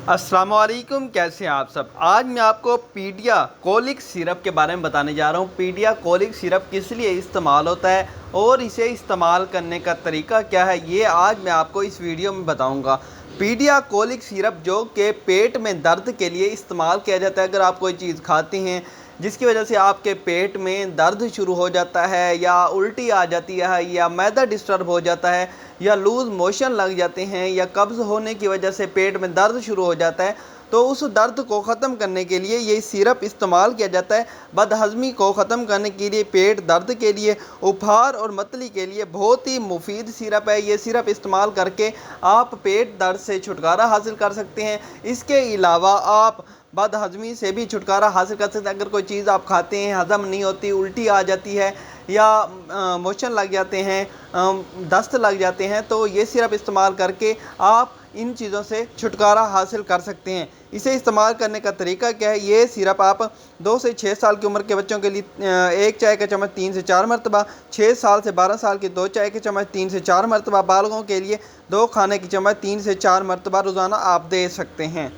अस्सलाम वालेकुम, कैसे हैं आप सब। आज मैं आपको पीडिया कोलिक सिरप के बारे में बताने जा रहा हूँ। पीडिया कोलिक सिरप किस लिए इस्तेमाल होता है और इसे इस्तेमाल करने का तरीका क्या है, ये आज मैं आपको इस वीडियो में बताऊँगा। पीडिया कोलिक सिरप जो कि पेट में दर्द के लिए इस्तेमाल किया जाता है। अगर आप कोई चीज़ खाते हैं जिसकी वजह से आपके पेट में दर्द शुरू हो जाता है, या उल्टी आ जाती है, या मैदा डिस्टर्ब हो जाता है, या लूज़ मोशन लग जाते हैं, या कब्ज़ होने की वजह से पेट में दर्द शुरू हो जाता है, तो उस दर्द को ख़त्म करने के लिए ये सिरप इस्तेमाल किया जाता है। बदहज़मी को ख़त्म करने के लिए, पेट दर्द के लिए, उपहार और मतली के लिए बहुत ही मुफीद सिरप है। ये सिरप इस्तेमाल करके आप पेट दर्द से छुटकारा हासिल कर सकते हैं। इसके अलावा आप बदहज़मी से भी छुटकारा हासिल कर सकते हैं। अगर कोई चीज़ आप खाते हैं, हज़म नहीं होती, उल्टी आ जाती है, या मोशन लग जाते हैं, दस्त लग जाते हैं, तो ये सिरप इस्तेमाल करके आप इन चीज़ों से छुटकारा हासिल कर सकते हैं। इसे इस्तेमाल करने का तरीका क्या है, ये सिरप आप 2 से 6 साल की उम्र के बच्चों के लिए 1 चाय का चम्मच 3 से 4 मरतबा, 6 साल से 12 साल के 2 चाय के चम्मच 3 से 4 मरतबा, बालगों के लिए 2 खाने की चम्मच 3 से 4 मरतबा रोज़ाना आप दे सकते हैं।